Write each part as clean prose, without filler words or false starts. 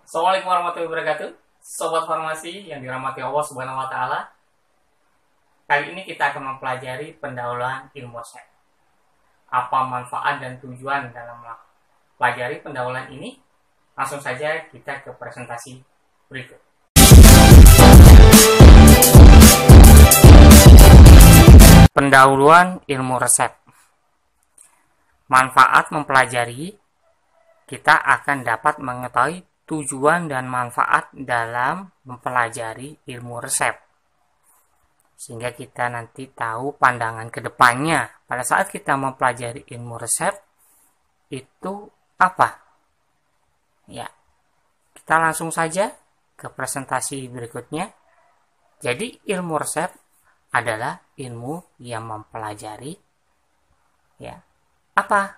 Assalamualaikum warahmatullahi wabarakatuh. Sobat farmasi yang dirahmati Allah Subhanahu wa taala. Kali ini kita akan mempelajari pendahuluan ilmu resep. Apa manfaat dan tujuan dalam mempelajari pendahuluan ini? Langsung saja kita ke presentasi berikut. Pendahuluan ilmu resep. Manfaat mempelajari, kita akan dapat mengetahui tujuan dan manfaat dalam mempelajari ilmu resep. Sehingga kita nanti tahu pandangan ke depannya. Pada saat kita mempelajari ilmu resep, itu apa? Ya, kita langsung saja ke presentasi berikutnya. Jadi ilmu resep adalah ilmu yang mempelajari ya apa?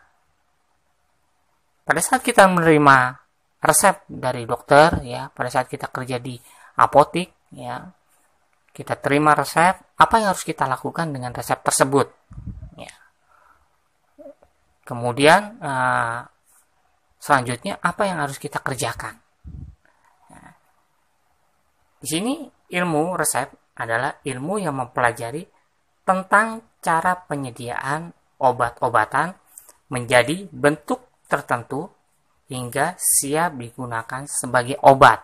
Pada saat kita menerima resep dari dokter, ya, pada saat kita kerja di apotik, ya, kita terima resep, apa yang harus kita lakukan dengan resep tersebut? Ya. Kemudian selanjutnya apa yang harus kita kerjakan? Nah, di sini ilmu resep adalah ilmu yang mempelajari tentang cara penyediaan obat-obatan menjadi bentuk tertentu hingga siap digunakan sebagai obat.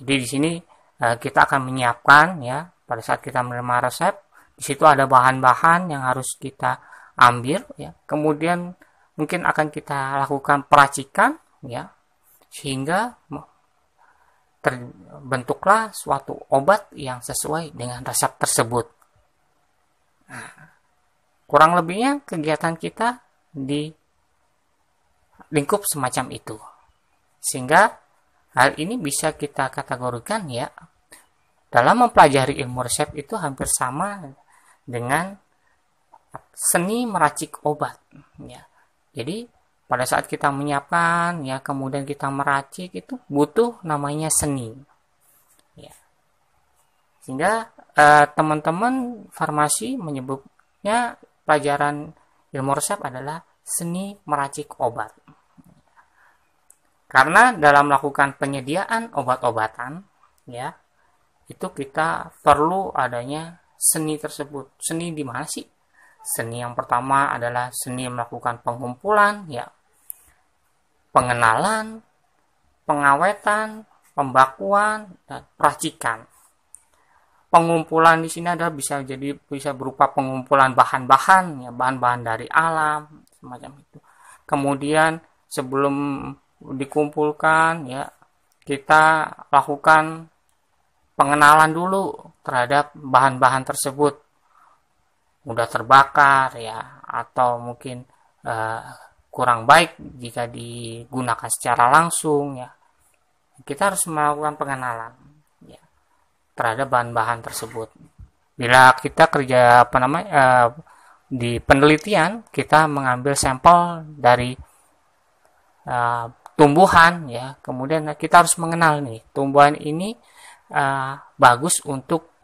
Jadi di sini kita akan menyiapkan, ya, pada saat kita menerima resep, di situ ada bahan-bahan yang harus kita ambil, ya. Kemudian mungkin akan kita lakukan peracikan, ya, sehingga terbentuklah suatu obat yang sesuai dengan resep tersebut. Nah, kurang lebihnya kegiatan kita di lingkup semacam itu, sehingga hal ini bisa kita kategorikan, ya, dalam mempelajari ilmu resep itu hampir sama dengan seni meracik obat, ya. Jadi pada saat kita menyiapkan, ya, kemudian kita meracik, itu butuh namanya seni, ya. Sehingga teman-teman farmasi menyebutnya pelajaran ilmu resep adalah seni meracik obat. Karena dalam melakukan penyediaan obat-obatan, ya, itu kita perlu adanya seni tersebut. Seni di mana sih? Seni yang pertama adalah seni melakukan pengumpulan, ya, pengenalan, pengawetan, pembakuan, dan peracikan. Pengumpulan di sini adalah bisa berupa pengumpulan bahan-bahan, ya, bahan-bahan dari alam, semacam itu. Kemudian sebelum dikumpulkan, ya, kita lakukan pengenalan dulu terhadap bahan-bahan tersebut, mudah terbakar, ya, atau mungkin kurang baik jika digunakan secara langsung, ya. Kita harus melakukan pengenalan, ya, terhadap bahan-bahan tersebut. Bila kita kerja di penelitian, kita mengambil sampel dari tumbuhan, ya, kemudian kita harus mengenal nih tumbuhan ini bagus untuk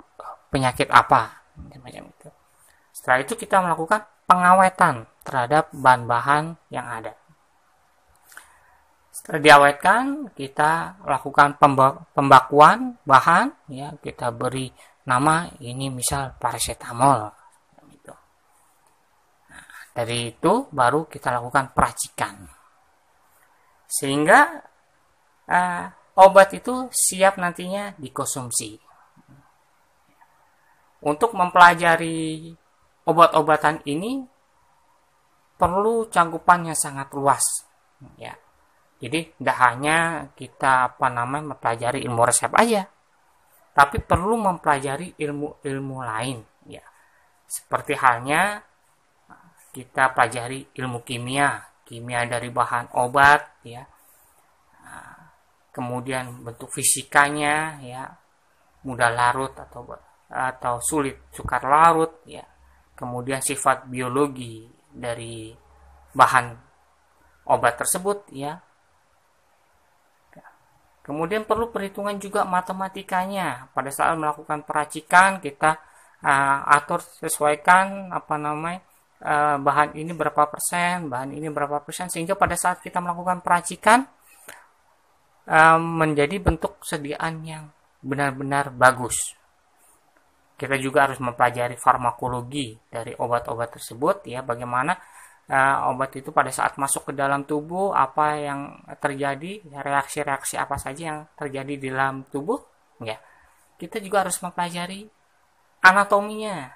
penyakit apa, macam itu. Setelah itu kita melakukan pengawetan terhadap bahan-bahan yang ada. Setelah diawetkan, kita lakukan pembakuan bahan, ya, kita beri nama ini misal paracetamol, gitu. Nah, dari itu baru kita lakukan peracikan, sehingga obat itu siap nantinya dikonsumsi. Untuk mempelajari obat-obatan ini perlu cangkupan yang sangat luas, ya. Jadi tidak hanya kita mempelajari ilmu resep aja, tapi perlu mempelajari ilmu-ilmu lain, ya. Seperti halnya kita pelajari ilmu kimia dari bahan obat, ya. Kemudian bentuk fisikanya, ya, mudah larut atau sulit sukar larut, ya. Kemudian sifat biologi dari bahan obat tersebut, ya. Kemudian perlu perhitungan juga matematikanya. Pada saat melakukan peracikan, kita atur sesuaikan bahan ini berapa persen, sehingga pada saat kita melakukan peracikan menjadi bentuk sediaan yang benar-benar bagus. Kita juga harus mempelajari farmakologi dari obat-obat tersebut, ya, bagaimana obat itu pada saat masuk ke dalam tubuh, apa yang terjadi, reaksi-reaksi apa saja yang terjadi di dalam tubuh, ya. Kita juga harus mempelajari anatominya.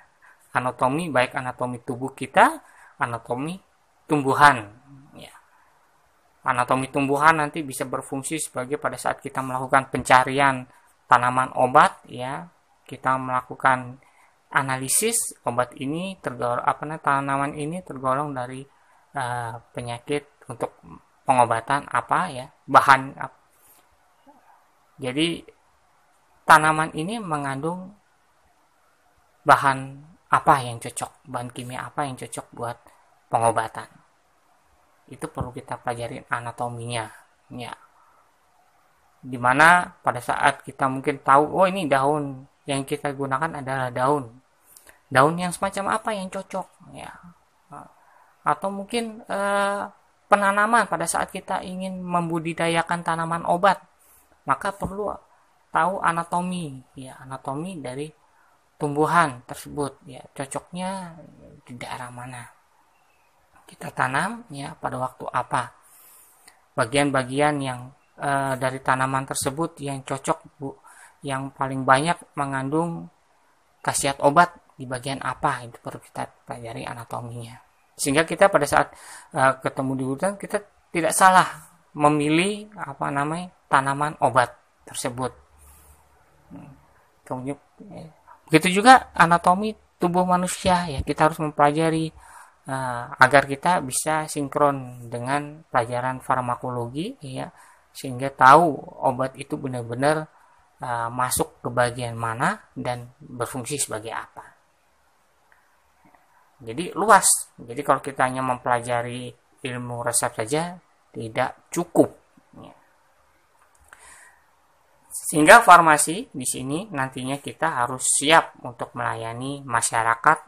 Anatomi, baik anatomi tubuh kita, anatomi tumbuhan, ya. Anatomi tumbuhan nanti bisa berfungsi sebagai pada saat kita melakukan pencarian tanaman obat, ya. Kita melakukan analisis obat ini tanaman ini tergolong dari penyakit untuk pengobatan apa, ya, bahan. Jadi tanaman ini mengandung bahan apa yang cocok, bahan kimia apa yang cocok buat pengobatan. Itu perlu kita pelajari anatominya, ya. Dimana pada saat kita mungkin tahu, oh ini daun yang kita gunakan adalah daun yang semacam apa yang cocok, ya. Atau mungkin penanaman pada saat kita ingin membudidayakan tanaman obat, maka perlu tahu anatomi, ya, anatomi dari tumbuhan tersebut, ya, cocoknya di daerah mana kita tanam, ya, pada waktu apa, bagian-bagian yang dari tanaman tersebut yang cocok, yang paling banyak mengandung khasiat obat di bagian apa, itu perlu kita pelajari anatominya, sehingga kita pada saat ketemu di hutan kita tidak salah memilih tanaman obat tersebut. Kemudian begitu juga anatomi tubuh manusia, ya, kita harus mempelajari agar kita bisa sinkron dengan pelajaran farmakologi, ya, sehingga tahu obat itu benar-benar masuk ke bagian mana dan berfungsi sebagai apa. Jadi luas. Jadi kalau kita hanya mempelajari ilmu resep saja tidak cukup, ya. Sehingga farmasi di sini nantinya kita harus siap untuk melayani masyarakat,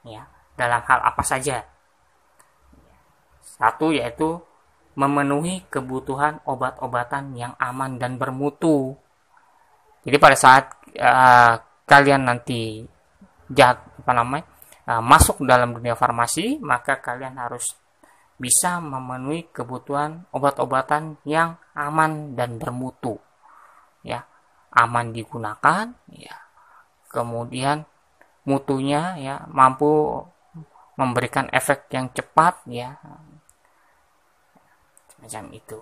ya, dalam hal apa saja. Satu, yaitu memenuhi kebutuhan obat-obatan yang aman dan bermutu. Jadi pada saat kalian nanti masuk dalam dunia farmasi, maka kalian harus bisa memenuhi kebutuhan obat-obatan yang aman dan bermutu, ya, aman digunakan, ya, kemudian mutunya, ya, mampu memberikan efek yang cepat, ya, semacam itu.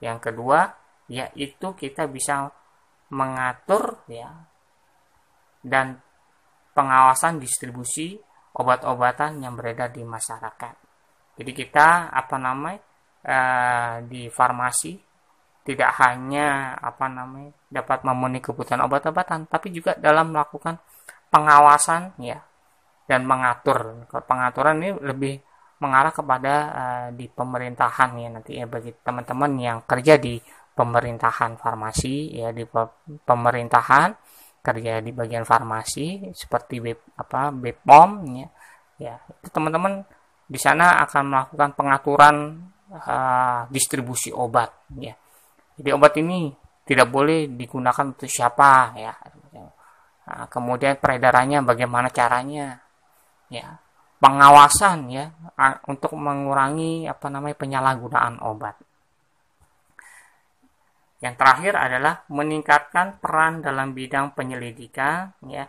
Yang kedua, yaitu kita bisa mengatur, ya, dan pengawasan distribusi obat-obatan yang beredar di masyarakat. Jadi kita di farmasi tidak hanya dapat memenuhi kebutuhan obat-obatan, tapi juga dalam melakukan pengawasan, ya, dan mengatur. Kalau pengaturan ini lebih mengarah kepada di pemerintahan, ya, nanti, ya, bagi teman-teman yang kerja di pemerintahan farmasi, ya, di pemerintahan kerja di bagian farmasi seperti BPOM, ya, ya, itu teman-teman di sana akan melakukan pengaturan distribusi obat, ya. Jadi obat ini tidak boleh digunakan untuk siapa, ya. Kemudian peredarannya bagaimana caranya, ya. Pengawasan, ya, untuk mengurangi penyalahgunaan obat. Yang terakhir adalah meningkatkan peran dalam bidang penyelidikan, ya,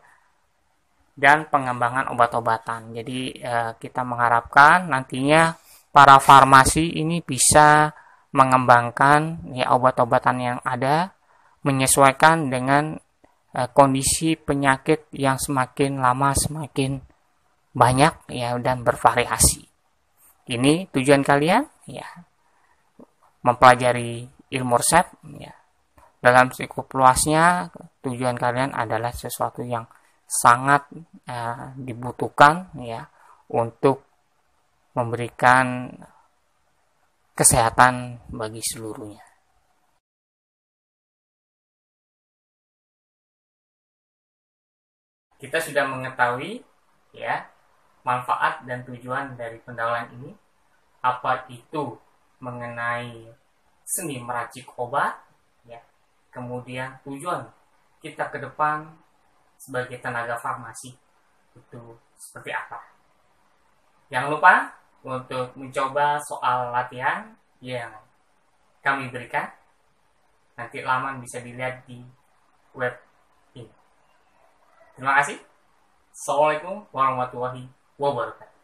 dan pengembangan obat-obatan. Jadi kita mengharapkan nantinya para farmasi ini bisa mengembangkan, ya, obat-obatan yang ada menyesuaikan dengan kondisi penyakit yang semakin lama semakin banyak, ya, dan bervariasi. Ini tujuan kalian, ya, mempelajari ilmu resep, ya. Dalam cukup luasnya, tujuan kalian adalah sesuatu yang sangat dibutuhkan, ya, untuk memberikan kesehatan bagi seluruhnya. Kita sudah mengetahui, ya, manfaat dan tujuan dari pendahuluan ini, apa itu mengenai seni meracik obat, ya. Kemudian tujuan kita ke depan sebagai tenaga farmasi itu seperti apa. Jangan lupa untuk mencoba soal latihan yang kami berikan. Nanti laman bisa dilihat di web ini. Terima kasih. Assalamualaikum warahmatullahi wabarakatuh.